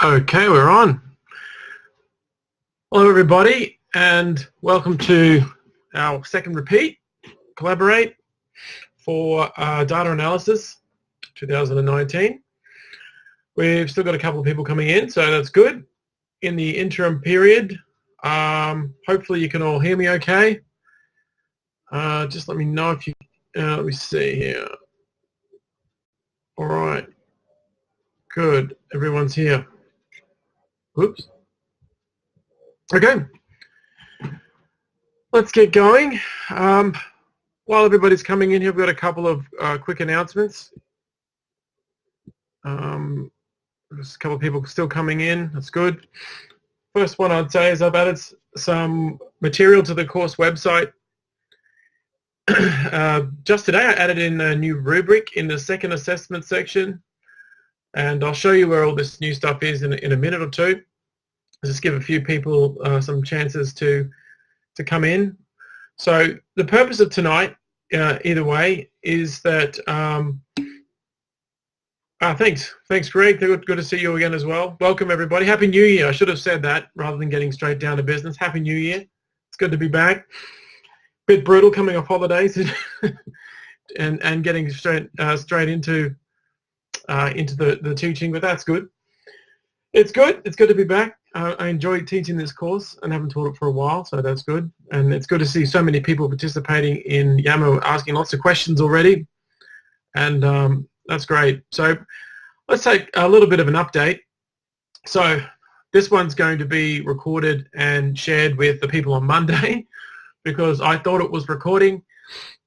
Okay, we're on. Hello everybody and welcome to our second repeat, Collaborate for Data Analysis 2019. We've still got a couple of people coming in, so that's good. In the interim period, hopefully you can all hear me okay. Just let me know if you, let me see here. All right, good, everyone's here. Oops. Okay, let's get going. While everybody's coming in here, we've got a couple of quick announcements. There's a couple of people still coming in. That's good. First one I'd say is I've added some material to the course website. Just today I added in a new rubric in the second assessment section, and I'll show you where all this new stuff is in a minute or two. I'll just give a few people some chances to come in. So the purpose of tonight, either way, is that thanks Greg, good to see you again as well. Welcome everybody. Happy New Year. I should have said that rather than getting straight down to business. Happy New Year. It's good to be back. Bit brutal coming off holidays and getting straight into the teaching, but that's good. It's good to be back. I enjoyed teaching this course and haven't taught it for a while, so that's good. And it's good to see so many people participating in Yammer, asking lots of questions already, and that's great. So let's take a little bit of an update. So this one's going to be recorded and shared with the people on Monday because I thought it was recording.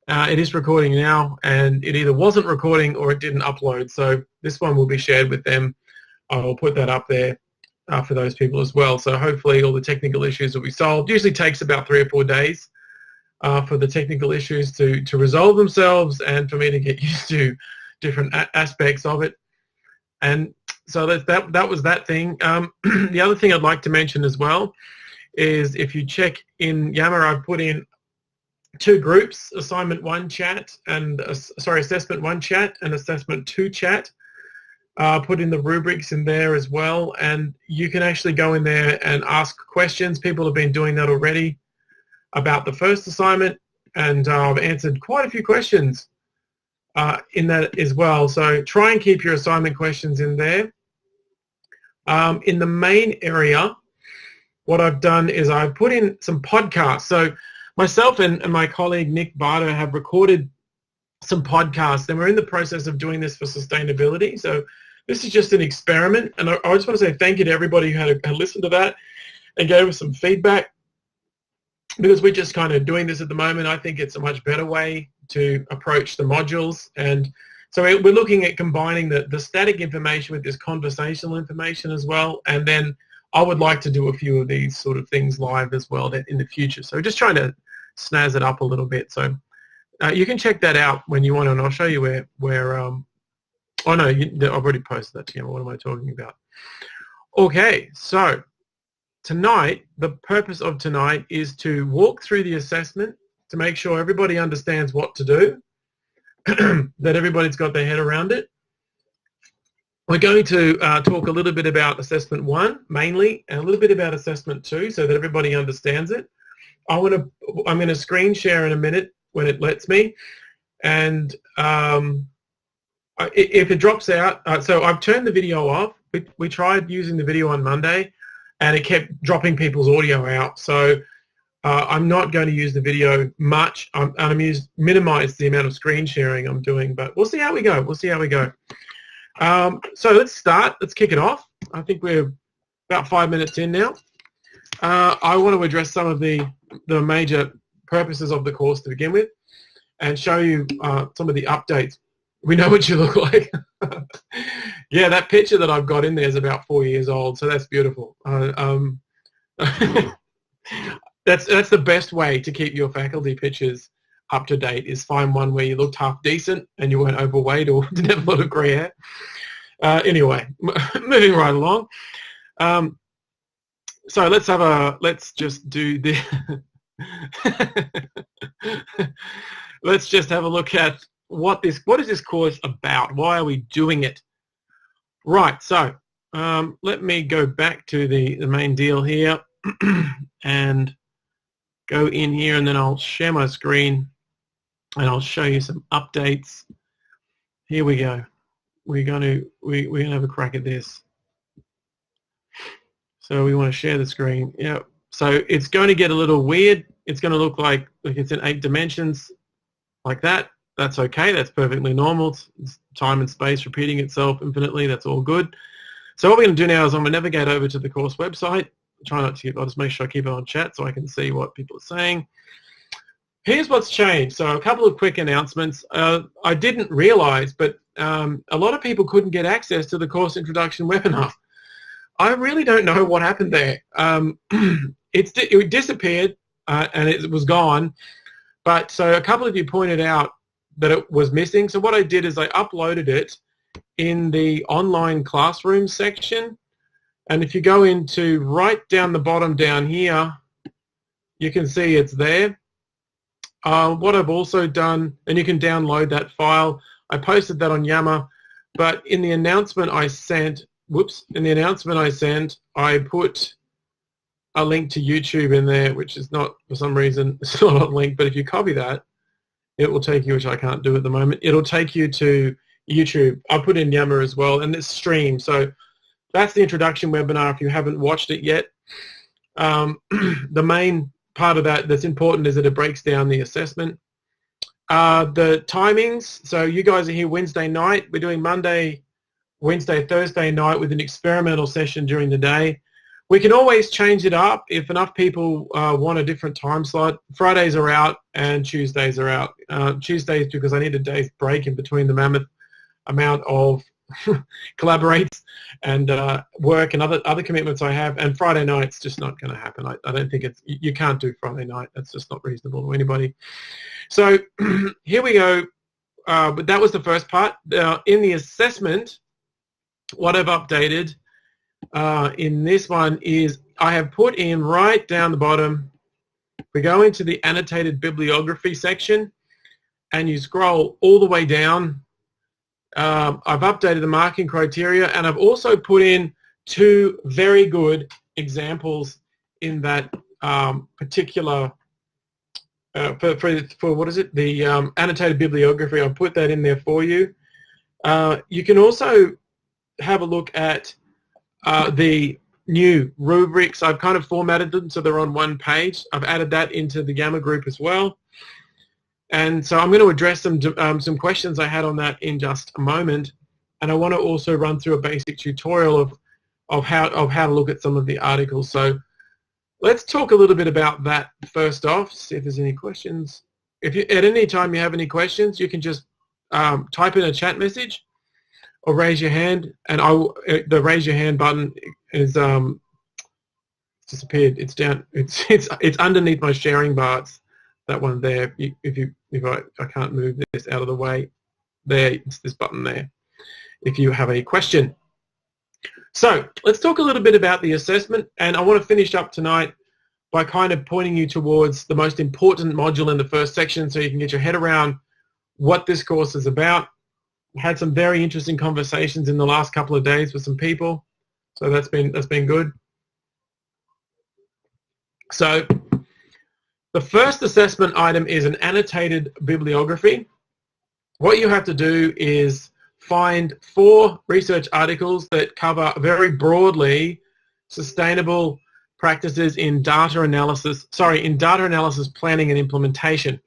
It is recording now, and it either wasn't recording or it didn't upload. So this one will be shared with them. I'll put that up there for those people as well. So hopefully all the technical issues will be solved. Usually takes about 3 or 4 days for the technical issues to resolve themselves and for me to get used to different aspects of it. And so that was that thing. The other thing I'd like to mention as well is if you check in Yammer, I've put in 2 groups, Assignment 1 chat and Assessment 1 chat and Assessment 2 chat. Put in the rubrics in there as well, and you can actually go in there and ask questions. People have been doing that already about the first assignment, and I've answered quite a few questions in that as well. So try and keep your assignment questions in there. In the main area, what I've done is I've put in some podcasts. So myself and my colleague Nick Barter have recorded some podcasts, and we're in the process of doing this for sustainability. So this is just an experiment, and I just want to say thank you to everybody who had listened to that and gave us some feedback, because we're just kind of doing this at the moment. I think it's a much better way to approach the modules, and so we're looking at combining the static information with this conversational information as well, and then I would like to do a few of these sort of things live as well in the future. So we're just trying to snazz it up a little bit. So you can check that out when you want to, and I'll show you where oh no, I've already posted that to you. What am I talking about? Okay, so tonight, the purpose of tonight is to walk through the assessment to make sure everybody understands what to do, that everybody's got their head around it. We're going to talk a little bit about Assessment 1 mainly, and a little bit about Assessment 2 so that everybody understands it. I'm going to screen share in a minute when it lets me, and if it drops out, so I've turned the video off. We tried using the video on Monday, and it kept dropping people's audio out. So I'm not going to use the video much. I'm minimize the amount of screen sharing I'm doing, but we'll see how we go. So let's start. Let's kick it off. I think we're about 5 minutes in now. I want to address some of the major purposes of the course to begin with, and show you some of the updates. We know what you look like. Yeah, that picture that I've got in there is about 4 years old, so that's beautiful. That's the best way to keep your faculty pictures up to date, is find one where you looked half decent and you weren't overweight or didn't have a lot of grey hair. Anyway, moving right along. So let's just do the let's just have a look at what is this course about? Why are we doing it? Right, so let me go back to the main deal here and go in here, and then I'll share my screen and I'll show you some updates. Here we go. We're gonna have a crack at this. So we want to share the screen. Yeah. So it's going to get a little weird. It's going to look like it's in 8 dimensions like that. That's okay. That's perfectly normal. It's time and space repeating itself infinitely. That's all good. So what we're going to do now is I'm going to navigate over to the course website. I'll just make sure I keep it on chat so I can see what people are saying. Here's what's changed. So a couple of quick announcements. I didn't realize, but a lot of people couldn't get access to the course introduction webinar. I really don't know what happened there. It disappeared and it was gone. But so a couple of you pointed out that it was missing. So what I did is I uploaded it in the online classroom section. And if you go into right down the bottom down here, you can see it's there. What I've also done, and you can download that file, I posted that on Yammer, but in the announcement I sent, I put a link to YouTube in there, which is not, for some reason, it's not a link, but if you copy that, it will take you, which I can't do at the moment, it'll take you to YouTube. I'll put in Yammer as well, and it's streamed. So that's the introduction webinar if you haven't watched it yet. The main part of that that's important is that it breaks down the assessment. The timings, so you guys are here Wednesday night. We're doing Monday, Wednesday, Thursday night with an experimental session during the day. We can always change it up if enough people want a different time slot. Fridays are out and Tuesdays are out. Tuesdays because I need a day's break in between the mammoth amount of collaborates and work and other commitments I have, and Friday night's just not going to happen. I don't think you can't do Friday night. That's just not reasonable to anybody. So here we go. But that was the first part. In the assessment, what I've updated in this one is I have put in right down the bottom, we go into the annotated bibliography section and you scroll all the way down. I've updated the marking criteria, and I've also put in 2 very good examples in that particular, for what is it, the annotated bibliography. I'll put that in there for you. You can also have a look at the new rubrics. I've kind of formatted them so they're on one page. I've added that into the Yammer group as well. And so I'm going to address some questions I had on that in just a moment. And I want to also run through a basic tutorial of how to look at some of the articles. So let's talk a little bit about that first off, see if there's any questions. If you, at any time you have any questions, you can just type in a chat message or raise your hand. And the raise your hand button is disappeared. It's down. It's underneath my sharing bar. It's that one there. If I can't move this out of the way, there, it's this button there. If you have a question. So let's talk a little bit about the assessment, and I want to finish up tonight by kind of pointing you towards the most important module in the first section so you can get your head around what this course is about. I had some very interesting conversations in the last couple of days with some people, so that's been good. So the first assessment item is an annotated bibliography. What you have to do is find 4 research articles that cover very broadly sustainable practices in data analysis, planning and implementation.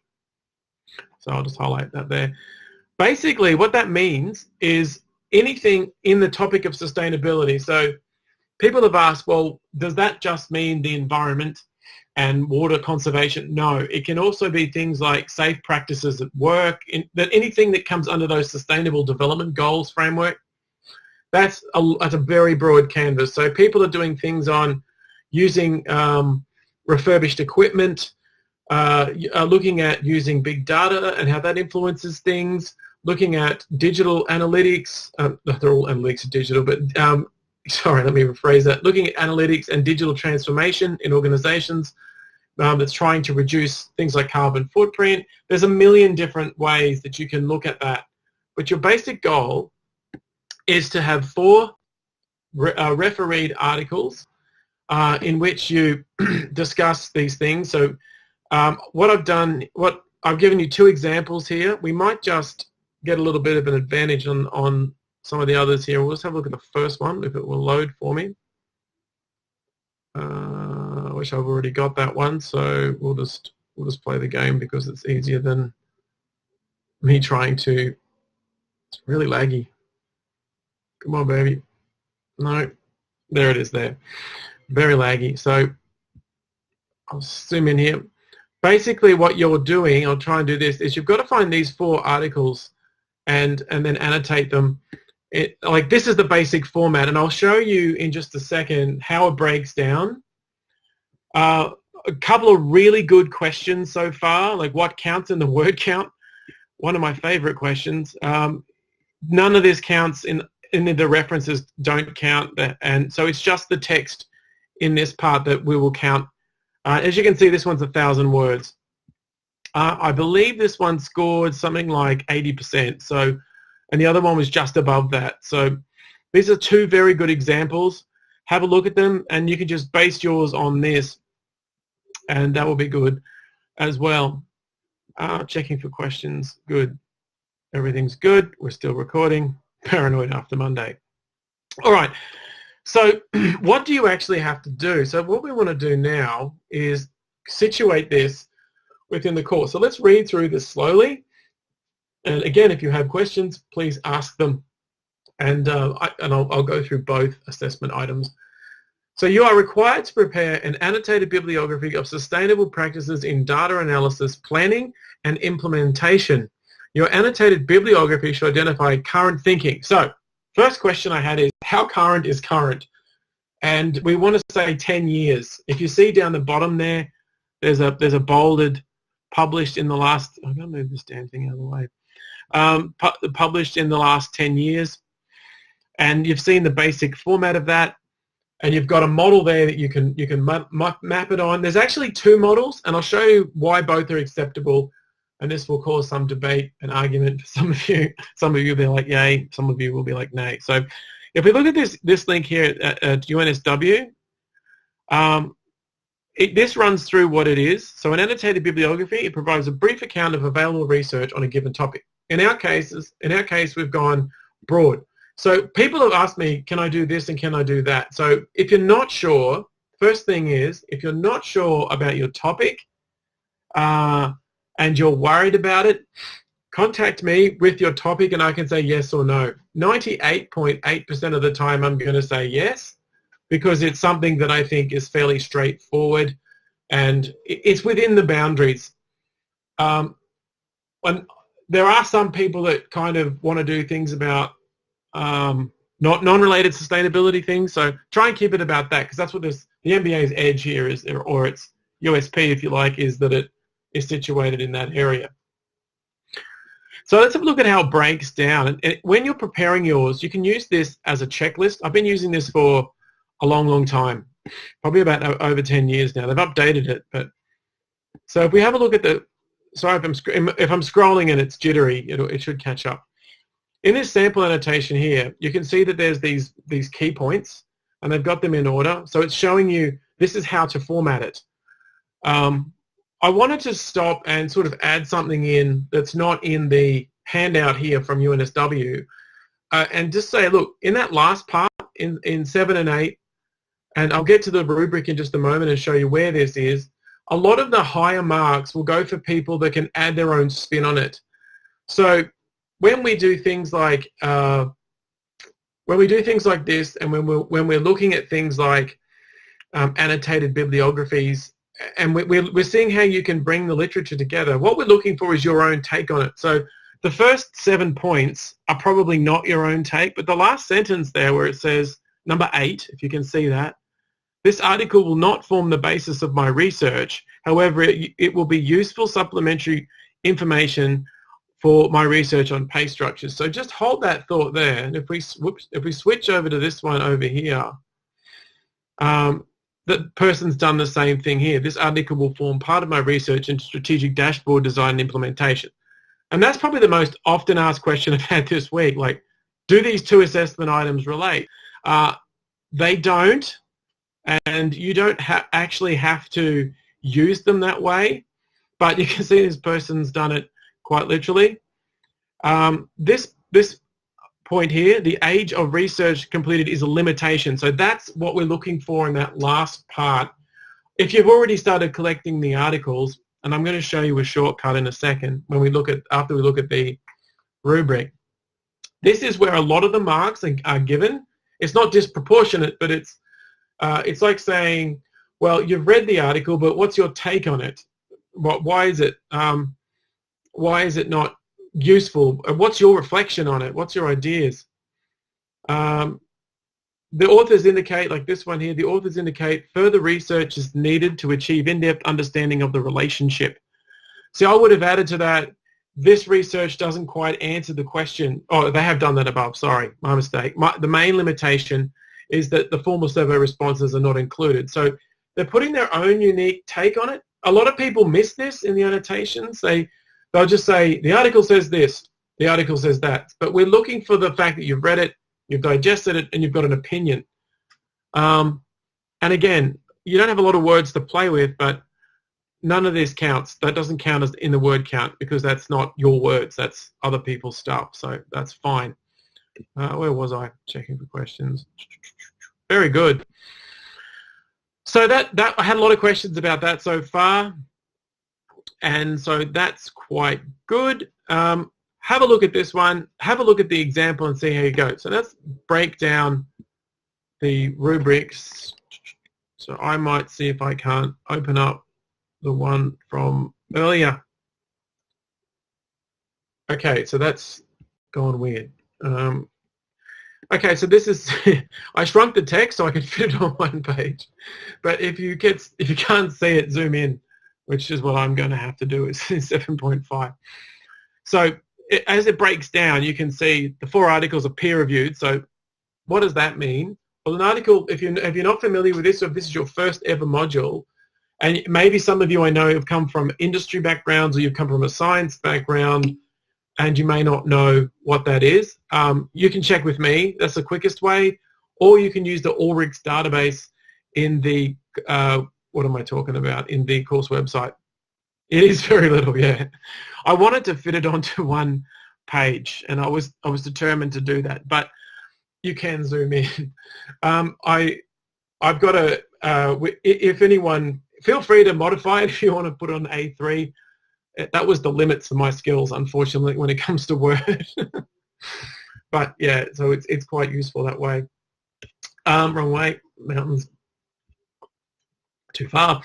So I'll just highlight that there. Basically, what that means is anything in the topic of sustainability. So people have asked, well, does that just mean the environment and water conservation? No, it can also be things like safe practices at work, anything that comes under those sustainable development goals framework. That's a very broad canvas. So people are doing things on using refurbished equipment, looking at using big data and how that influences things, looking at digital analytics. They're all analytics are digital, but sorry, let me rephrase that. Looking at analytics and digital transformation in organizations that's trying to reduce things like carbon footprint. There's a million different ways that you can look at that. But your basic goal is to have 4 refereed articles in which you discuss these things. So what I've given you 2 examples here. We might just get a little bit of an advantage on some of the others here. We'll just have a look at the first one if it will load for me. I wish I've already got that one, so we'll just play the game because it's easier than me trying to. It's really laggy. Come on, baby. No, there it is there. Very laggy. So I'll zoom in here. Basically what you're doing, I'll try and do this, is you've got to find these 4 articles and then annotate them. Like this is the basic format, and I'll show you in just a second how it breaks down. A couple of really good questions so far, like what counts in the word count. One of my favorite questions. None of this counts in the references don't count, and so it's just the text in this part that we will count. As you can see, this one's 1,000 words. I believe this one scored something like 80%. So, and the other one was just above that. So these are 2 very good examples. Have a look at them, and you can just base yours on this, and that will be good as well. Checking for questions. Good. Everything's good. We're still recording. Paranoid after Monday. All right. So what do you actually have to do? So what we want to do now is situate this within the course. So let's read through this slowly. And again, if you have questions, please ask them. And I'll go through both assessment items. So you are required to prepare an annotated bibliography of sustainable practices in data analysis, planning, and implementation. Your annotated bibliography should identify current thinking. So first question I had is, how current is current? And we want to say 10 years. If you see down the bottom there, there's a bolded, published in the last, I'm going to move this damn thing out of the way, published in the last 10 years. And you've seen the basic format of that. And you've got a model there that you can map it on. There's actually 2 models, and I'll show you why both are acceptable. And this will cause some debate and argument for some of you. Some of you will be like, yay. Some of you will be like, nay. So if we look at this link here at UNSW, this runs through what it is. So an annotated bibliography, it provides a brief account of available research on a given topic. In our case, we've gone broad. So people have asked me, can I do this and can I do that? So if you're not sure, first thing is, if you're not sure about your topic and you're worried about it, contact me with your topic and I can say yes or no. 98.8% of the time I'm going to say yes, because it's something that I think is fairly straightforward and it's within the boundaries. When there are some people that kind of want to do things about non-related sustainability things, so try and keep it about that, because that's what the MBA's edge here is, or its USP, if you like, is that it is situated in that area. So let's have a look at how it breaks down. And when you're preparing yours, you can use this as a checklist. I've been using this for a long, long time, probably about over 10 years now. They've updated it, but so if we have a look at the, sorry if I'm scrolling and it's jittery, it should catch up. In this sample annotation here, you can see that there's these key points, and they've got them in order. So it's showing you this is how to format it. I wanted to stop and sort of add something in that's not in the handout here from UNSW, and just say, look, in that last part, in 7 and 8, and I'll get to the rubric in just a moment and show you where this is, a lot of the higher marks will go for people that can add their own spin on it. So when we do things like this, and when we're looking at things like annotated bibliographies, and we're seeing how you can bring the literature together, what we're looking for is your own take on it. So the first 7 points are probably not your own take, but the last sentence there where it says, number 8, if you can see that, this article will not form the basis of my research. However, it will be useful supplementary information for my research on pay structures. So just hold that thought there. And if we switch over to this one over here, the person's done the same thing here. This article will form part of my research into strategic dashboard design and implementation. And that's probably the most often asked question I've had this week. Like, do these 2 assessment items relate? They don't, and you don't actually have to use them that way, but you can see this person's done it quite literally. This point here, the age of research completed is a limitation. So that's what we're looking for in that last part. If you've already started collecting the articles, and I'm going to show you a shortcut in a second when we look at, after we look at the rubric. This is where a lot of the marks are given. It's not disproportionate, but it's like saying, well, you've read the article, but what's your take on it? Why is it not useful? What's your reflection on it? What's your ideas? The authors indicate, like this one here, the authors indicate further research is needed to achieve in-depth understanding of the relationship. See, I would have added to that, this research doesn't quite answer the question. Oh, they have done that above, sorry, my mistake. The main limitation is that the formal survey responses are not included. So they're putting their own unique take on it. A lot of people miss this in the annotations. They'll just say, the article says this, the article says that. But we're looking for the fact that you've read it, you've digested it, and you've got an opinion. And again, you don't have a lot of words to play with, but none of this counts. That doesn't count as in the word count because that's not your words. That's other people's stuff. So that's fine. Where was I? Checking for questions. Very good. So that I had a lot of questions about that so far. And so that's quite good. Have a look at this one. Have a look at the example and see how you go. So let's break down the rubrics. So I might see if I can't open up the one from earlier. Okay, so that's gone weird. Okay, so this is, I shrunk the text so I could fit it on one page. But if you can't see it, zoom in, which is what I'm going to have to do, is 7.5. So as it breaks down, you can see the 4 articles are peer-reviewed. So what does that mean? Well, an article, if you're not familiar with this, or if this is your first ever module, and maybe some of you I know have come from industry backgrounds or you've come from a science background, and you may not know what that is, you can check with me. That's the quickest way. Or you can use the Ulrichs database in the, what am I talking about, in the course website. It is very little, yeah. I wanted to fit it onto one page, and I was determined to do that. But you can zoom in. I've got a. If anyone, feel free to modify it if you want to put on A3. That was the limits of my skills, unfortunately, when it comes to Word. But yeah, so it's quite useful that way. Wrong way. Mountains. Too far.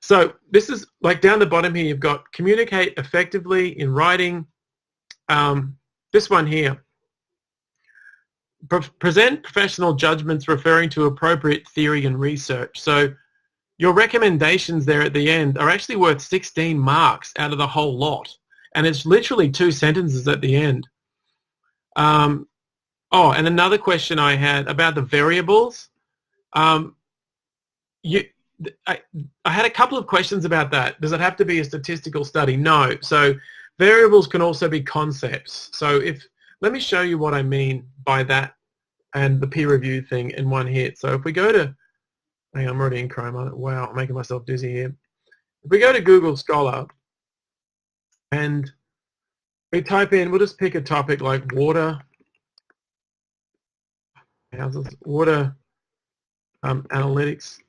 So this is like down the bottom here, you've got communicate effectively in writing. This one here, present professional judgments referring to appropriate theory and research. So your recommendations there at the end are actually worth 16 marks out of the whole lot. And it's literally 2 sentences at the end. Oh, and another question I had about the variables. I had a couple of questions about that. Does it have to be a statistical study? No. So variables can also be concepts. So let me show you what I mean by that and the peer review thing in one hit. So if we go to, hang on, I'm already in Chrome. Wow, I'm making myself dizzy here. If we go to Google Scholar and we type in, we'll just pick a topic like water, water analytics.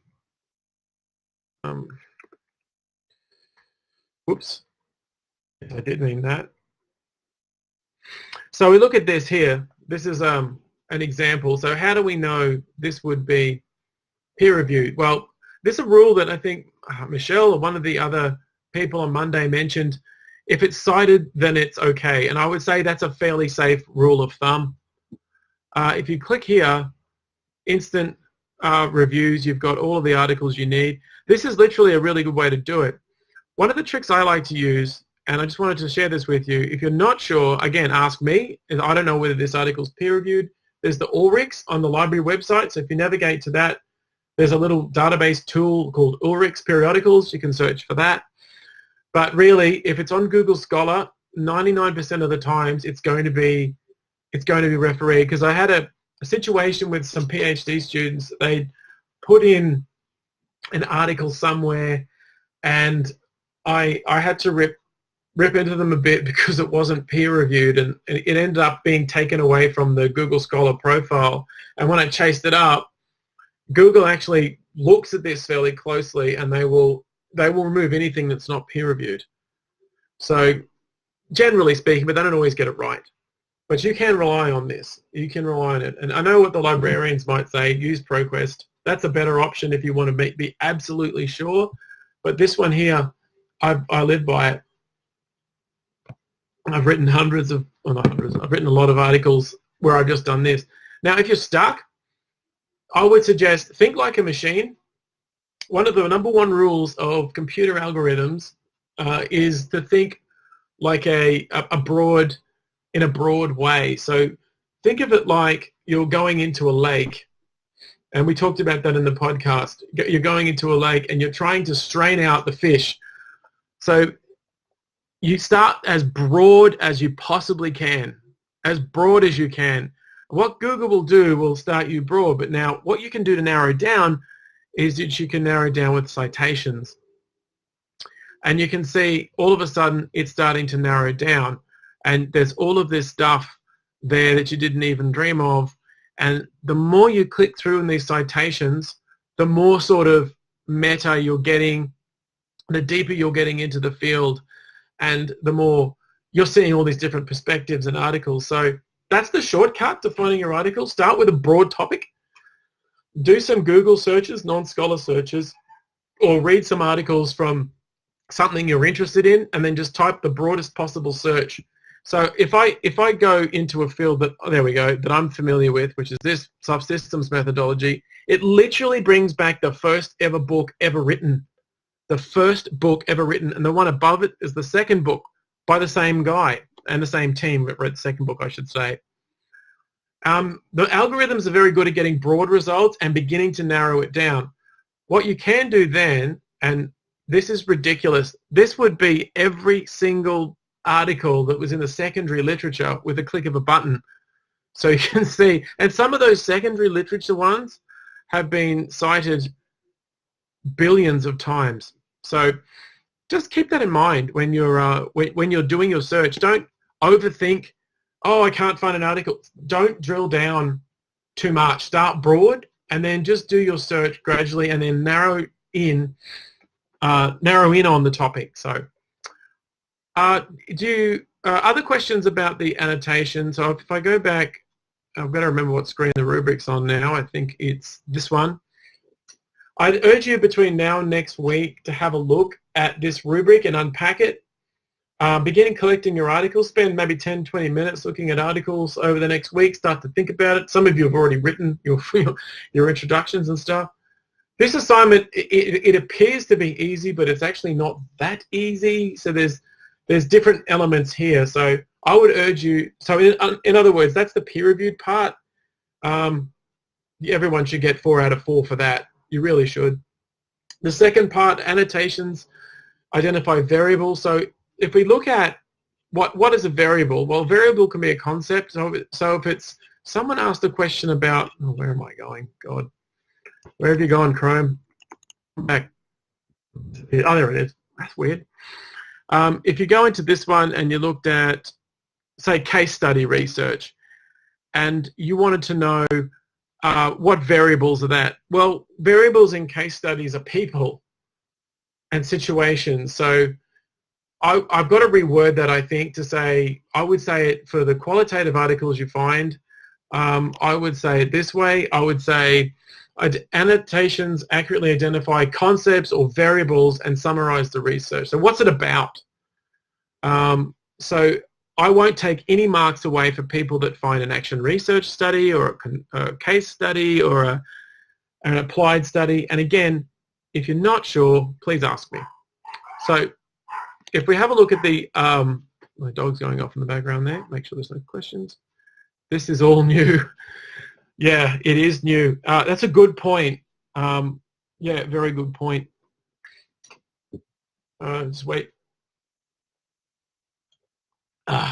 Whoops, I did mean that. So we look at this here. This is an example. So how do we know this would be peer-reviewed? Well, this is a rule that I think Michelle or one of the other people on Monday mentioned. If it's cited, then it's okay. And I would say that's a fairly safe rule of thumb. If you click here, instant reviews, you've got all of the articles you need. This is literally a really good way to do it. One of the tricks I like to use, and I just wanted to share this with you, if you're not sure, again, ask me. I don't know whether this article is peer-reviewed. There's the Ulrichs on the library website, so if you navigate to that, there's a little database tool called Ulrichs Periodicals. You can search for that. But really, if it's on Google Scholar, 99% of the times it's going to be refereed, because I had a situation with some PhD students. They put in an article somewhere, and I had to rip into them a bit because it wasn't peer reviewed, and it ended up being taken away from the Google Scholar profile. And when I chased it up, Google actually looks at this fairly closely, and they will remove anything that's not peer reviewed. So generally speaking, but they don't always get it right. But you can rely on this. You can rely on it. And I know what the librarians might say, use ProQuest. That's a better option if you want to be absolutely sure. But this one here, I live by it. I've written I've written a lot of articles where I've just done this. Now, if you're stuck, I would suggest think like a machine. One of the number one rules of computer algorithms is to think like in a broad way. So think of it like you're going into a lake, and we talked about that in the podcast. You're going into a lake and you're trying to strain out the fish. So you start as broad as you possibly can, as broad as you can. What Google will do will start you broad, but now what you can do to narrow down is that you can narrow down with citations. And you can see all of a sudden it's starting to narrow down, and there's all of this stuff there that you didn't even dream of. And the more you click through in these citations, the more sort of meta you're getting, the deeper you're getting into the field, and the more you're seeing all these different perspectives and articles. So that's the shortcut to finding your article. Start with a broad topic. Do some Google searches, non-scholar searches, or read some articles from something you're interested in, and then just type the broadest possible search. So if I go into a field that I'm familiar with, which is this subsystems methodology, it literally brings back the first ever book ever written. The first book ever written, and the one above it is the second book by the same guy and the same team that wrote the second book, I should say. The algorithms are very good at getting broad results and beginning to narrow it down. What you can do then, and this is ridiculous, this would be every single article that was in the secondary literature with a click of a button. So you can see, and some of those secondary literature ones have been cited billions of times. So just keep that in mind when you're doing your search. Don't overthink, oh, I can't find an article. Don't drill down too much. Start broad and then just do your search gradually, and then narrow in on the topic. So other questions about the annotation? So if I go back, I've got to remember what screen the rubric's on now. I think it's this one. I'd urge you between now and next week to have a look at this rubric and unpack it. Begin collecting your articles. Spend maybe 10, 20 minutes looking at articles over the next week. Start to think about it. Some of you have already written your introductions and stuff. This assignment, it appears to be easy, but it's actually not that easy. So there's different elements here. So I would urge you, so in other words, that's the peer-reviewed part. Everyone should get 4 out of 4 for that. You really should. The second part, annotations, identify variables. So if we look at what is a variable? Well, variable can be a concept. So if it's someone asked a question about, oh, where am I going? God, where have you gone, Chrome? Back. Oh, there it is. That's weird. If you go into this one and you looked at, say, case study research, and you wanted to know what variables are that? Well, variables in case studies are people and situations. So I've got to reword that, I think, to say, I would say it for the qualitative articles you find, I would say it this way. I would say annotations accurately identify concepts or variables and summarize the research. So what's it about? So I won't take any marks away for people that find an action research study or a case study or an applied study. And again, if you're not sure, please ask me. So if we have a look at the, my dog's going off in the background there, make sure there's no questions. This is all new. Yeah, it is new. That's a good point. Yeah, very good point. Just wait.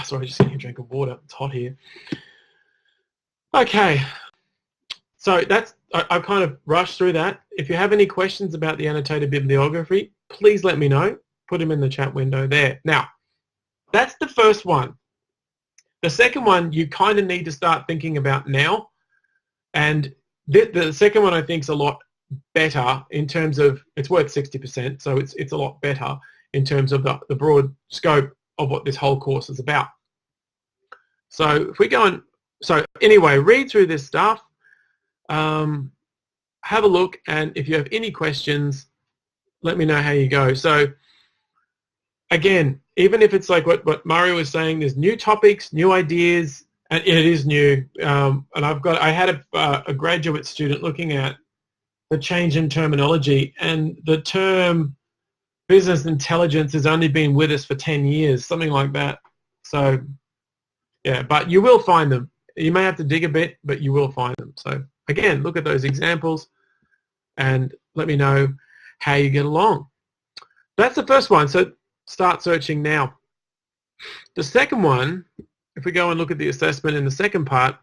Sorry, just getting a drink of water. It's hot here. Okay, So I've kind of rushed through that. If you have any questions about the annotated bibliography, please let me know. Put them in the chat window there. Now, that's the first one. The second one you kind of need to start thinking about now. And the second one I think is a lot better in terms of, it's worth 60%, so it's a lot better in terms of the broad scope of what this whole course is about. So if we go on, so anyway, read through this stuff, have a look, and if you have any questions, let me know how you go. So again, even if it's like what Mario was saying, there's new topics, new ideas, and it is new. And I had a graduate student looking at the change in terminology, and the term business intelligence has only been with us for 10 years, something like that. So yeah, but you will find them. You may have to dig a bit, but you will find them. So again, look at those examples and let me know how you get along. That's the first one. So start searching now. The second one, if we go and look at the assessment in the second part,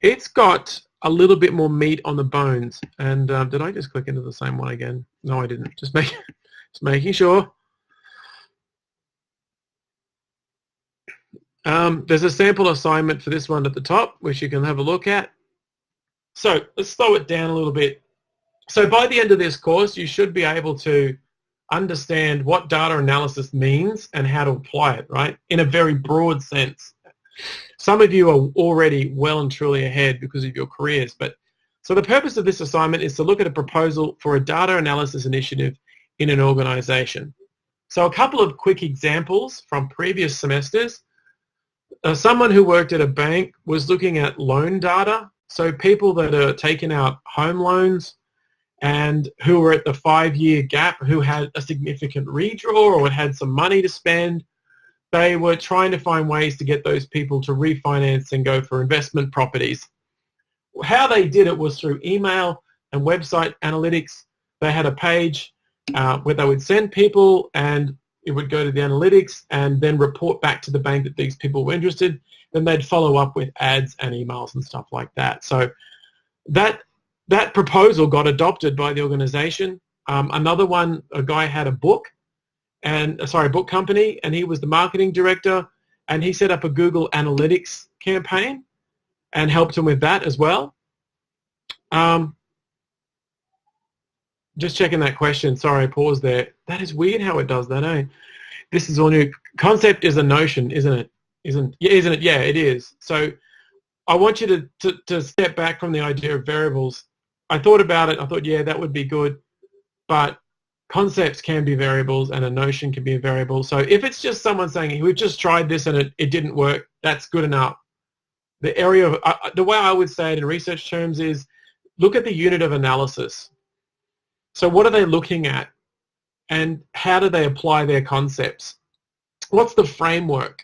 it's got a little bit more meat on the bones. And did I just click into the same one again? No, I didn't. Just making sure. There's a sample assignment for this one at the top, which you can have a look at. So let's slow it down a little bit. So by the end of this course, you should be able to understand what data analysis means and how to apply it, right? In a very broad sense. Some of you are already well and truly ahead because of your careers, but so the purpose of this assignment is to look at a proposal for a data analysis initiative in an organization. So a couple of quick examples from previous semesters. Someone who worked at a bank was looking at loan data, so people that are taking out home loans and who were at the 5-year gap, who had a significant redraw or had some money to spend. They were trying to find ways to get those people to refinance and go for investment properties. How they did it was through email and website analytics. They had a page where they would send people, and it would go to the analytics and then report back to the bank that these people were interested. Then they'd follow up with ads and emails and stuff like that. So that proposal got adopted by the organization. Another one, a guy had a book company, and he was the marketing director, and he set up a Google Analytics campaign and helped him with that as well. Just checking that question. Sorry, I paused there. That is weird how it does that, eh? This is all new. Concept is a notion, isn't it? Isn't it? Yeah, it is. So I want you to step back from the idea of variables. I thought about it. I thought, yeah, that would be good. But concepts can be variables and a notion can be a variable. So if it's just someone saying, we've just tried this and it didn't work, that's good enough. The area of, the way I would say it in research terms is look at the unit of analysis. So what are they looking at and how do they apply their concepts? What's the framework?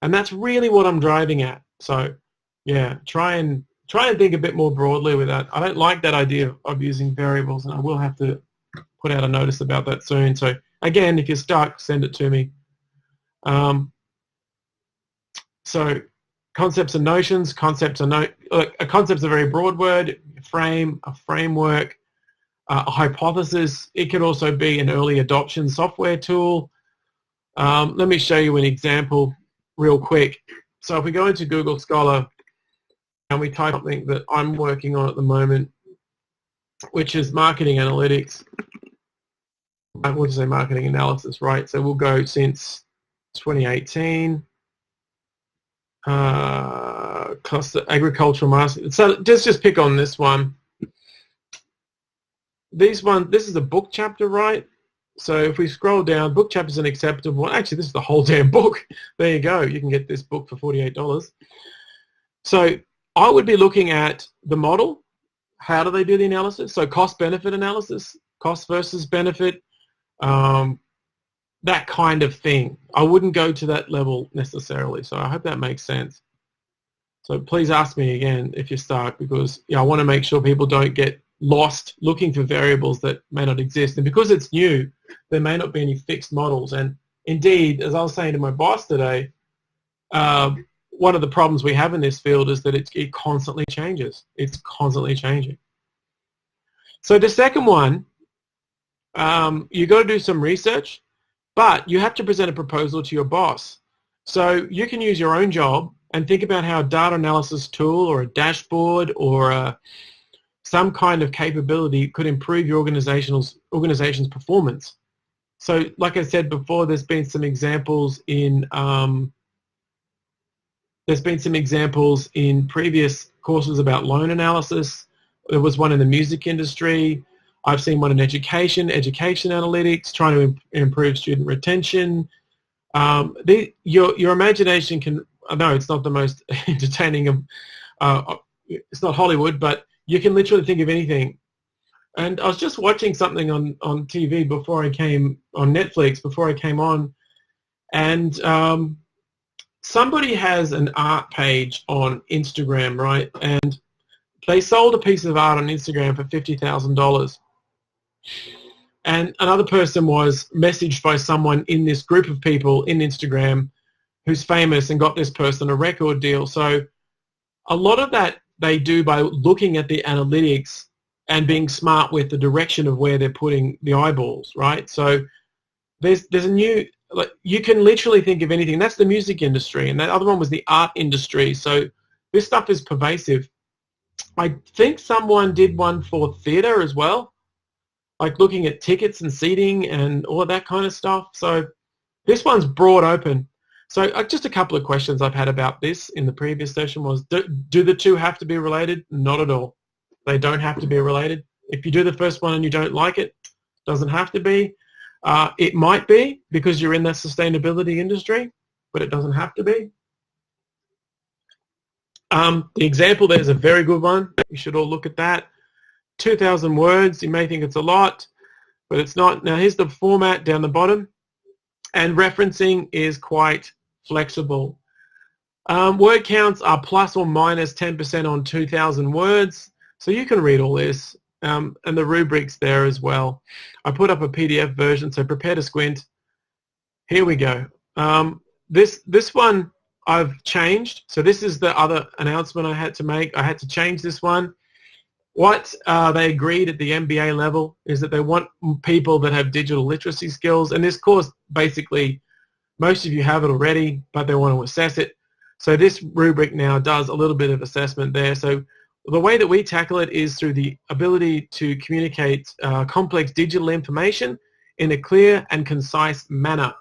And that's really what I'm driving at. So yeah, try and think a bit more broadly with that. I don't like that idea of using variables, and I will have to put out a notice about that soon. So again, if you're stuck, send it to me. So concepts and notions. A concept's a very broad word. A framework, a hypothesis. It could also be an early adoption software tool. Let me show you an example real quick. So if we go into Google Scholar and we type something that I'm working on at the moment, which is marketing analytics. I want to say marketing analysis, right? So we'll go since 2018. Cluster agricultural marketing. So just pick on this one. This is a book chapter, right? So if we scroll down, book chapter is an acceptable one. Actually, this is the whole damn book. There you go. You can get this book for $48. So I would be looking at the model. How do they do the analysis? So cost-benefit analysis, cost versus benefit, that kind of thing. I wouldn't go to that level necessarily. So I hope that makes sense. So please ask me again if you're stuck, because I want to make sure people don't get lost looking for variables that may not exist. And because it's new, there may not be any fixed models. And indeed, as I was saying to my boss today, one of the problems we have in this field is that it constantly changes. It's constantly changing. So the second one, you got to do some research, but you have to present a proposal to your boss. So you can use your own job and think about how a data analysis tool or a dashboard or some kind of capability could improve your organization's performance. So like I said before, there's been some examples in previous courses about loan analysis. There was one in the music industry. I've seen one in education analytics, trying to improve student retention. Your imagination can, I know it's not the most entertaining of, it's not Hollywood, but you can literally think of anything. And I was just watching something on TV before I came, on Netflix, before I came on, and somebody has an art page on Instagram, right? And they sold a piece of art on Instagram for $50,000. And another person was messaged by someone in this group of people in Instagram who's famous and got this person a record deal. So a lot of that they do by looking at the analytics and being smart with the direction of where they're putting the eyeballs, right? So there's a new, like, you can literally think of anything. That's the music industry, and that other one was the art industry. So this stuff is pervasive. I think someone did one for theatre as well, like looking at tickets and seating and all of that kind of stuff. So this one's broad open. So just a couple of questions I've had about this in the previous session was, do the two have to be related? Not at all. They don't have to be related. If you do the first one and you don't like it, doesn't have to be. It might be because you're in the sustainability industry, but it doesn't have to be. The example there is a very good one. You should all look at that. 2,000 words. You may think it's a lot, but it's not. Now here's the format down the bottom, and referencing is quite flexible. Word counts are plus or minus 10% on 2,000 words, so you can read all this, and the rubrics there as well. I put up a PDF version, so prepare to squint. Here we go. This one I've changed. So this is the other announcement I had to make. I had to change this one. What they agreed at the MBA level is that they want people that have digital literacy skills. And this course, basically, most of you have it already, but they want to assess it. So this rubric now does a little bit of assessment there. So the way that we tackle it is through the ability to communicate complex digital information in a clear and concise manner.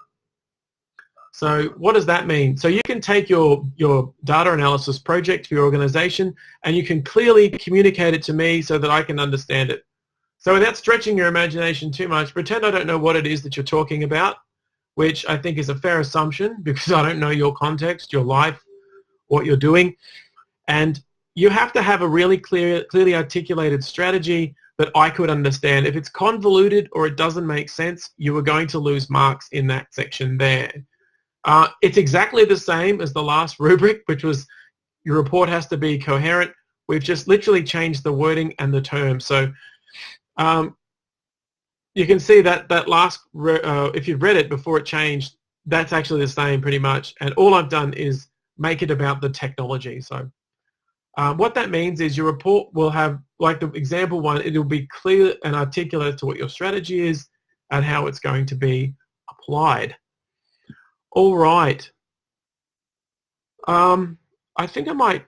So what does that mean? So you can take your data analysis project for your organization and you can clearly communicate it to me so that I can understand it. So without stretching your imagination too much, pretend I don't know what it is that you're talking about, which I think is a fair assumption because I don't know your context, your life, what you're doing. And you have to have a really clearly articulated strategy that I could understand. If it's convoluted or it doesn't make sense, you are going to lose marks in that section there. It's exactly the same as the last rubric, which was your report has to be coherent. We've just literally changed the wording and the term. So you can see that last, if you've read it before it changed, that's actually the same pretty much. And all I've done is make it about the technology. So what that means is your report will have, like the example one, it will be clear and articulate to what your strategy is and how it's going to be applied. All right. I think I might,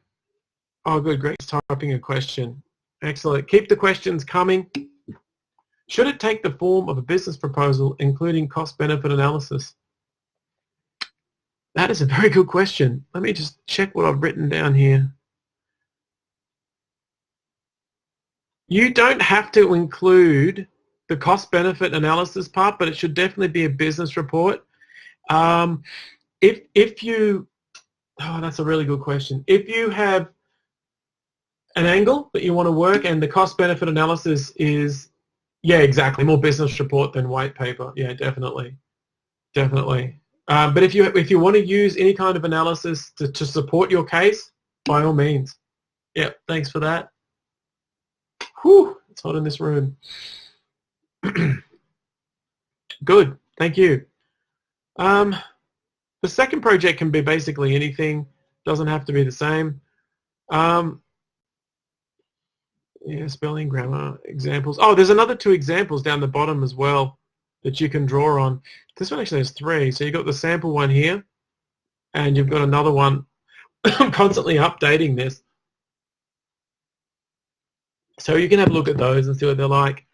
oh good, Greg's typing a question. Excellent. Keep the questions coming. Should it take the form of a business proposal, including cost-benefit analysis? That is a very good question. Let me just check what I've written down here. You don't have to include the cost-benefit analysis part, but it should definitely be a business report. If you, oh, that's a really good question. If you have an angle that you want to work and the cost-benefit analysis is, yeah, exactly, more business report than white paper. Yeah, definitely, definitely. But if you want to use any kind of analysis to support your case, by all means. Yeah, thanks for that. Whew, it's hot in this room. Good, thank you. The second project can be basically anything. Doesn't have to be the same. Yeah, spelling, grammar, examples. Oh, there's another 2 examples down the bottom as well that you can draw on. This one actually has 3. So you've got the sample one here, and you've got another one. I'm constantly updating this. So you can have a look at those and see what they're like.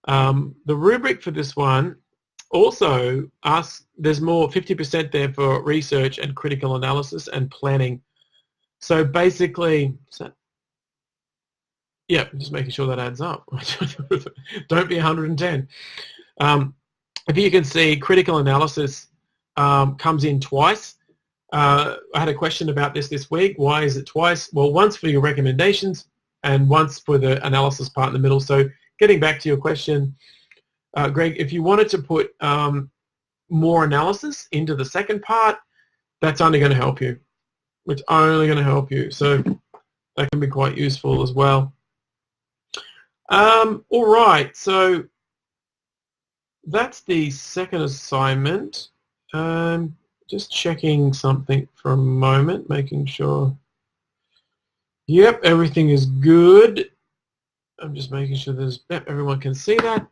The rubric for this one also asks, there's more, 50% there for research and critical analysis and planning. So basically, yeah, just making sure that adds up. Don't be 110. If you can see, critical analysis comes in twice. I had a question about this week. Why is it twice? Well, once for your recommendations and once for the analysis part in the middle. So getting back to your question, Greg, if you wanted to put more analysis into the second part, that's only going to help you. It's only going to help you. So that can be quite useful as well. All right, so that's the second assignment. Just checking something for a moment, making sure. Yep, everything is good. I'm just making sure everyone can see that.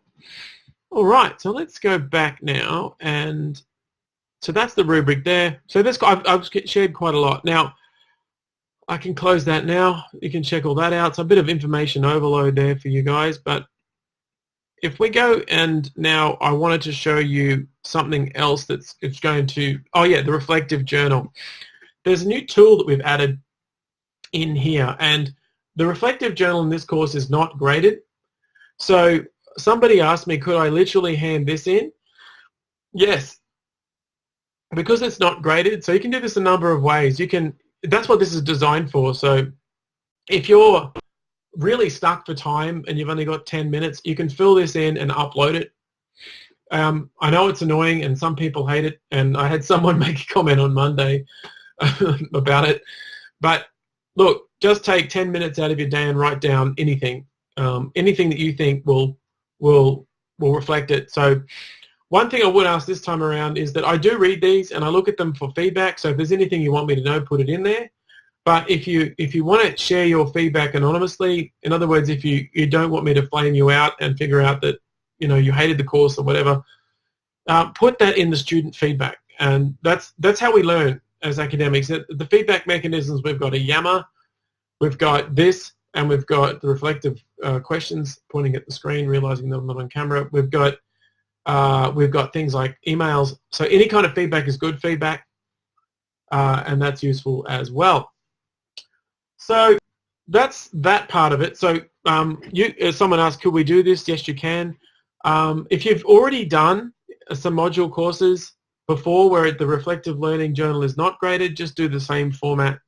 All right, so let's go back now, and so that's the rubric there. So this I've shared quite a lot. Now, I can close that now. You can check all that out. It's a bit of information overload there for you guys, but if we go and now I wanted to show you something else it's going to, oh yeah, the reflective journal. There's a new tool that we've added in here, and the reflective journal in this course is not graded. So somebody asked me, could I literally hand this in? Yes, because it's not graded. So you can do this a number of ways. You can, that's what this is designed for. So if you're really stuck for time and you've only got 10 minutes, you can fill this in and upload it. I know it's annoying and some people hate it, and I had someone make a comment on Monday about it. But look, just take 10 minutes out of your day and write down anything, anything that you think will reflect it. So one thing I would ask this time around is that I do read these and I look at them for feedback. So if there's anything you want me to know, put it in there. But if you want to share your feedback anonymously, in other words, if you don't want me to flame you out and figure out that you hated the course or whatever, put that in the student feedback. And that's how we learn as academics. The feedback mechanisms, we've got a Yammer, we've got this, and we've got the reflective questions, pointing at the screen, realizing that I'm not on camera. We've got things like emails. So any kind of feedback is good feedback, and that's useful as well. So that's that part of it. So someone asked, could we do this? Yes, you can. If you've already done some module courses before where the reflective learning journal is not graded, just do the same format.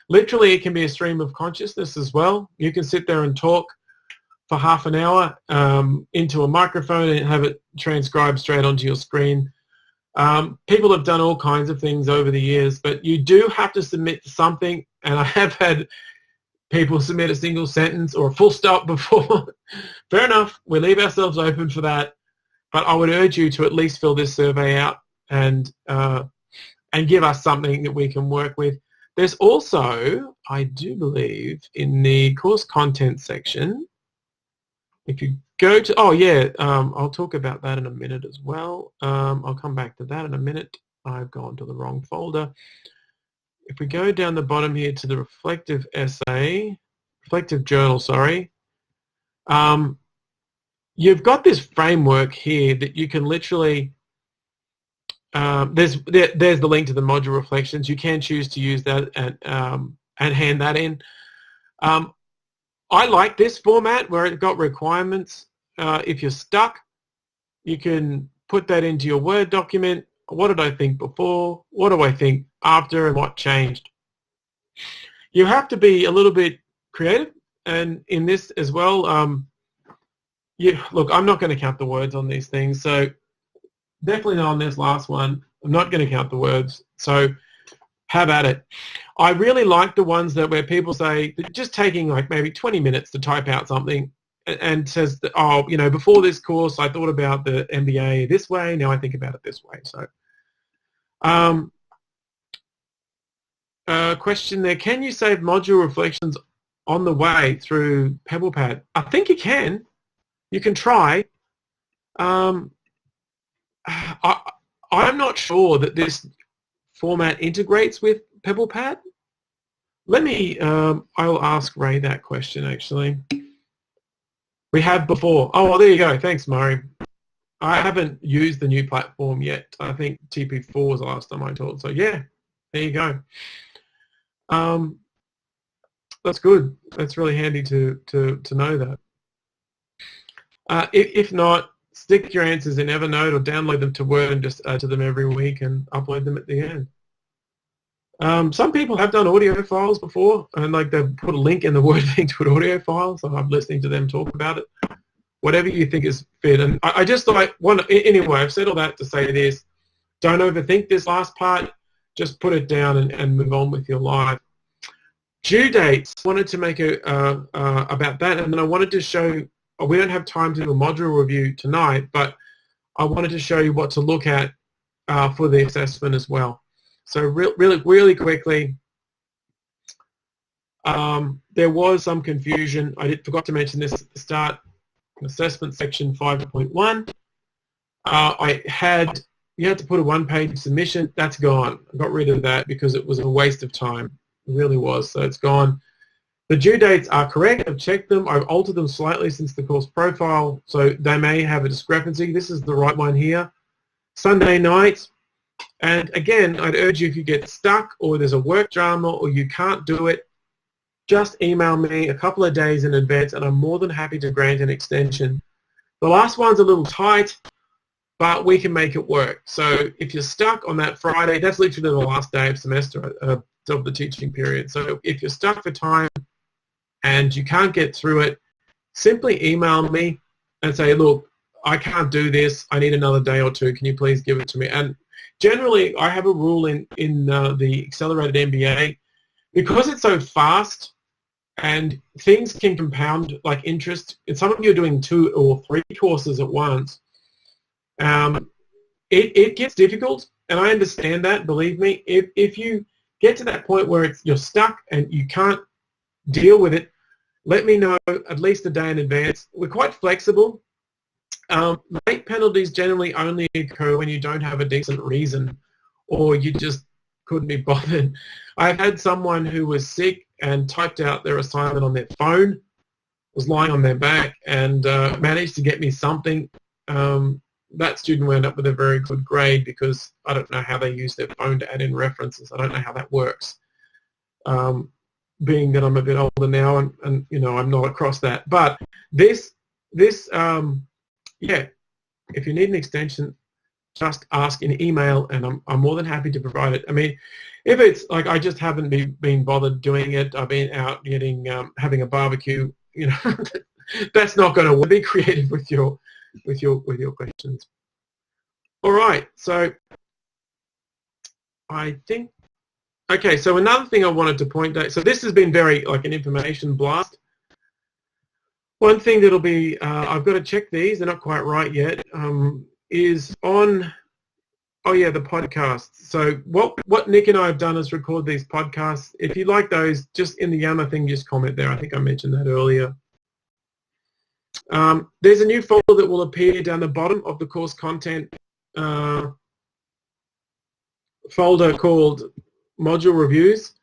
Literally, it can be a stream of consciousness as well. You can sit there and talk for half an hour into a microphone and have it transcribed straight onto your screen. People have done all kinds of things over the years, but you do have to submit something, and I have had people submit a single sentence or a full stop before. Fair enough, we leave ourselves open for that, but I would urge you to at least fill this survey out and give us something that we can work with. There's also, I do believe, in the course content section, if you go to, oh yeah, I'll talk about that in a minute as well. I'll come back to that in a minute. I've gone to the wrong folder. If we go down the bottom here to the reflective journal, sorry, you've got this framework here that you can literally, there's the link to the module reflections. You can choose to use that and hand that in. I like this format where it's got requirements. If you're stuck, you can put that into your Word document. What did I think before? What do I think after, and what changed? You have to be a little bit creative, and in this as well. Look, I'm not going to count the words on these things, so definitely not on this last one. I'm not going to count the words, so have at it. I really like the ones where people say, just taking like maybe 20 minutes to type out something and says, that, oh, before this course I thought about the MBA this way, now I think about it this way. So question there. Can you save module reflections on the way through PebblePad? I think you can. You can try. I'm not sure that this format integrates with PebblePad. Let me, I'll ask Ray that question actually. We have before. Oh, well, there you go. Thanks, Murray. I haven't used the new platform yet. I think TP4 was the last time I taught. So yeah, there you go. That's good. That's really handy to know that. If not, stick your answers in Evernote or download them to Word and just add to them every week and upload them at the end. Some people have done audio files before, and like they've put a link in the Word thing to an audio file, so I'm listening to them talk about it. Whatever you think is fit. And I just like anyway, I've said all that to say this. Don't overthink this last part. Just put it down and move on with your life. Due dates. Wanted to make about that, and then I wanted to show. We don't have time to do a module review tonight, but I wanted to show you what to look at for the assessment as well. So really quickly, there was some confusion. I forgot to mention this at the start. Assessment section 5.1. You had to put a one-page submission. That's gone. I got rid of that because it was a waste of time. It really was. So it's gone. The due dates are correct. I've checked them. I've altered them slightly since the course profile, so they may have a discrepancy. This is the right one here. Sunday night. And again, I'd urge you, if you get stuck or there's a work drama or you can't do it, just email me a couple of days in advance and I'm more than happy to grant an extension. The last one's a little tight, but we can make it work. So if you're stuck on that Friday, that's literally the last day of semester of the teaching period. So if you're stuck for time and you can't get through it, simply email me and say, look, I can't do this. I need another day or two. Can you please give it to me? And generally, I have a rule in the Accelerated MBA, because it's so fast and things can compound like interest. And some of you are doing 2 or 3 courses at once. It gets difficult, and I understand that, believe me. If you get to that point where you're stuck and you can't deal with it, let me know at least a day in advance. We're quite flexible. Late penalties generally only occur when you don't have a decent reason or you just couldn't be bothered. I've had someone who was sick and typed out their assignment on their phone, was lying on their back, and managed to get me something. That student wound up with a very good grade because I don't know how they use their phone to add in references. I don't know how that works. Being that I'm a bit older now and you know, I'm not across that. But yeah, if you need an extension, just ask in email and I'm more than happy to provide it. I mean, if it's like I just haven't been bothered doing it, I've been out getting having a barbecue, you know, that's not going to be creative with your questions. All right, so I think, okay, so another thing I wanted to point out, so this has been very like an information blast. One thing that'll be, I've got to check these, they're not quite right yet, is on, oh yeah, the podcasts. So what Nick and I have done is record these podcasts. If you like those, just in the Yammer thing, just comment there. I think I mentioned that earlier. There's a new folder that will appear down the bottom of the course content folder called Module Reviews.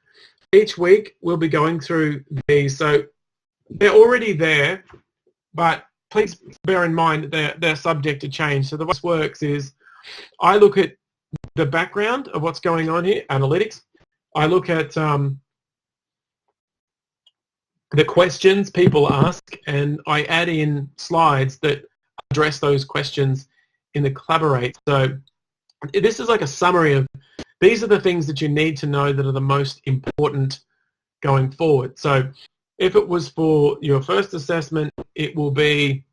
Each week we'll be going through these. So they're already there, but please bear in mind that they're subject to change. So the way this works is I look at the background of what's going on here, analytics. I look at the questions people ask, and I add in slides that address those questions in the Collaborate. So this is like a summary of, these are the things that you need to know that are the most important going forward. So if it was for your first assessment, it will be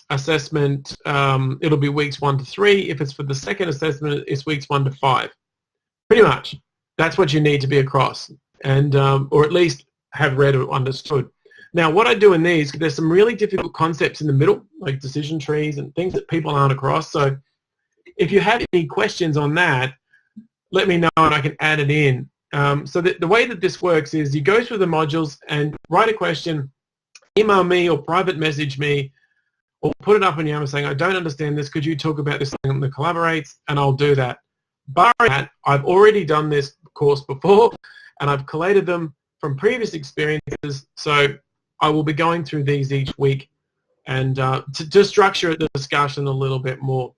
assessment, it'll be weeks 1 to 3. If it's for the second assessment, it's weeks 1 to 5. Pretty much. That's what you need to be across, and or at least have read or understood. Now, what I do in these, there's some really difficult concepts in the middle, like decision trees and things that people aren't across. So if you have any questions on that, let me know and I can add it in. So the way that this works is you go through the modules and write a question, email me or private message me, or put it up on Yammer saying, I don't understand this, could you talk about this thing that collaborates? And I'll do that. Barring that, I've already done this course before, and I've collated them from previous experiences, so I will be going through these each week and to structure the discussion a little bit more.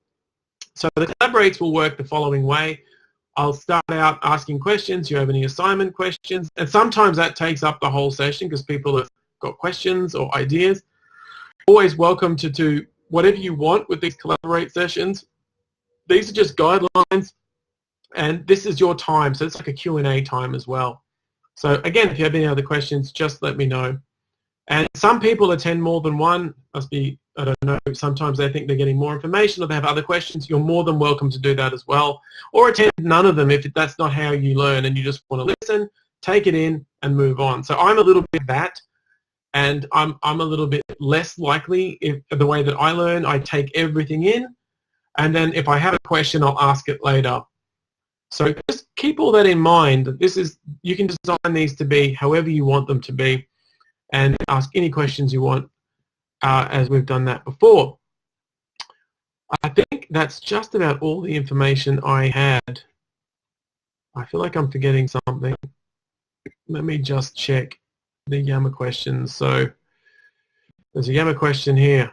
So the collaborates will work the following way. I'll start out asking questions. You have any assignment questions? And sometimes that takes up the whole session because people have got questions or ideas. Always welcome to do whatever you want with these collaborate sessions. These are just guidelines, and this is your time, so it's like a Q&A time as well. So again, if you have any other questions, just let me know. And some people attend more than one. Must be, I don't know, sometimes they think they're getting more information or they have other questions. You're more than welcome to do that as well. Or attend none of them if that's not how you learn and you just want to listen, take it in and move on. So I'm a little bit that, and I'm a little bit less likely. If the way that I learn, I take everything in, and then if I have a question, I'll ask it later. So just keep all that in mind. You can design these to be however you want them to be, and ask any questions you want, as we've done that before. I think that's just about all the information I had. I feel like I'm forgetting something. Let me just check the Yammer questions. So there's a Yammer question here.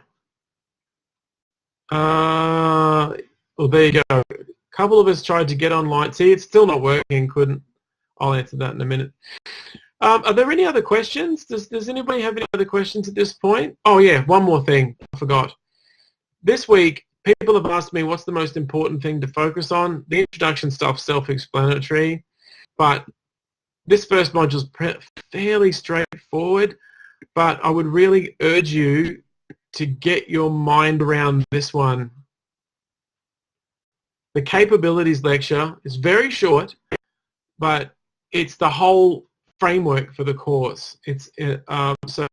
Well, there you go. A couple of us tried to get online. See, it's still not working. Couldn't. I'll answer that in a minute. Are there any other questions? Does anybody have any other questions at this point? Oh yeah, one more thing. I forgot. This week, people have asked me what's the most important thing to focus on. The introduction stuff's self-explanatory, but this first module is fairly straightforward, but I would really urge you to get your mind around this one. The capabilities lecture is very short, but it's the whole framework for the course. So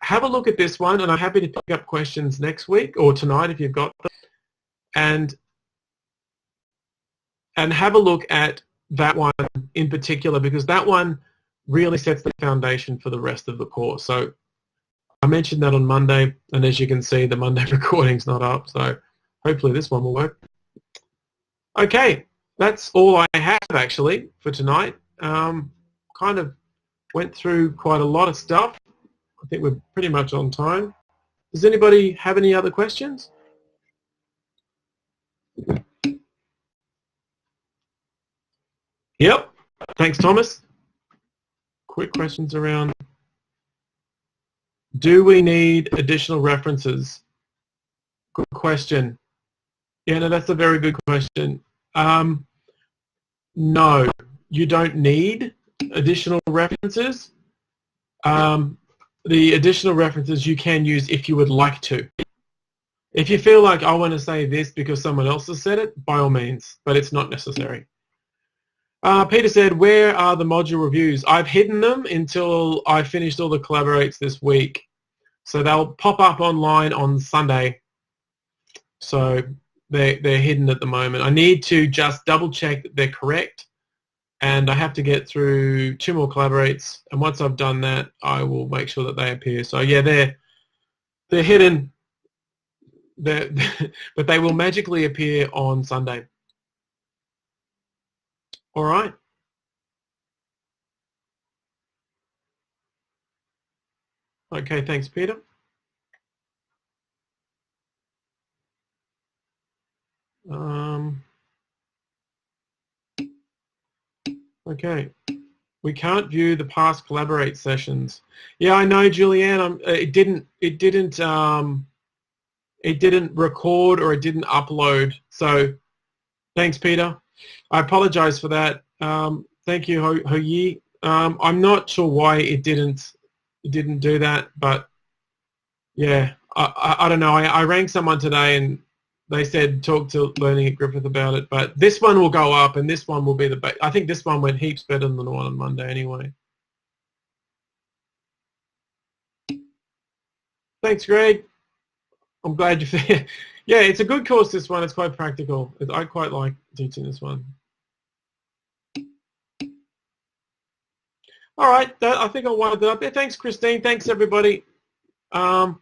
have a look at this one, and I'm happy to pick up questions next week or tonight if you've got them, and have a look at that one in particular, because that one really sets the foundation for the rest of the course. So I mentioned that on Monday, and as you can see, the Monday recording's not up, so hopefully this one will work. Okay, that's all I have actually for tonight. Kind of went through quite a lot of stuff. I think we're pretty much on time. Does anybody have any other questions? Yep. Thanks, Thomas. Quick questions around. Do we need additional references? Good question. Yeah, no, that's a very good question. No, you don't need additional references. The additional references you can use if you would like to. If you feel like I want to say this because someone else has said it, by all means, but it's not necessary. Peter said, where are the module reviews? I've hidden them until I finished all the collaborates this week. So they'll pop up online on Sunday. So they're hidden at the moment. I need to just double check that they're correct, and I have to get through 2 more collaborates, and once I've done that, I will make sure that they appear. So yeah, they're hidden, but they will magically appear on Sunday. All right. Okay, thanks, Peter. Okay, we can't view the past collaborate sessions. Yeah, I know, Julianne. It didn't record, or it didn't upload. So, thanks, Peter. I apologize for that. Thank you, Ho Yi. I'm not sure why it didn't do that, but yeah, I don't know. I rang someone today and they said talk to Learning at Griffith about it, but this one will go up, and this one will be I think this one went heaps better than the one on Monday anyway. Thanks, Greg. I'm glad you. Yeah, it's a good course, this one. It's quite practical. I quite like teaching this one. All right, I think I'll wind it up there. Thanks, Christine. Thanks, everybody. I'm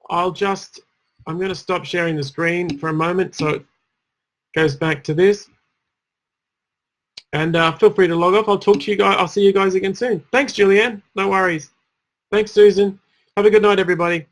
going to stop sharing the screen for a moment so it goes back to this. And feel free to log off. I'll talk to you guys. I'll see you guys again soon. Thanks, Julianne. No worries. Thanks, Susan. Have a good night, everybody.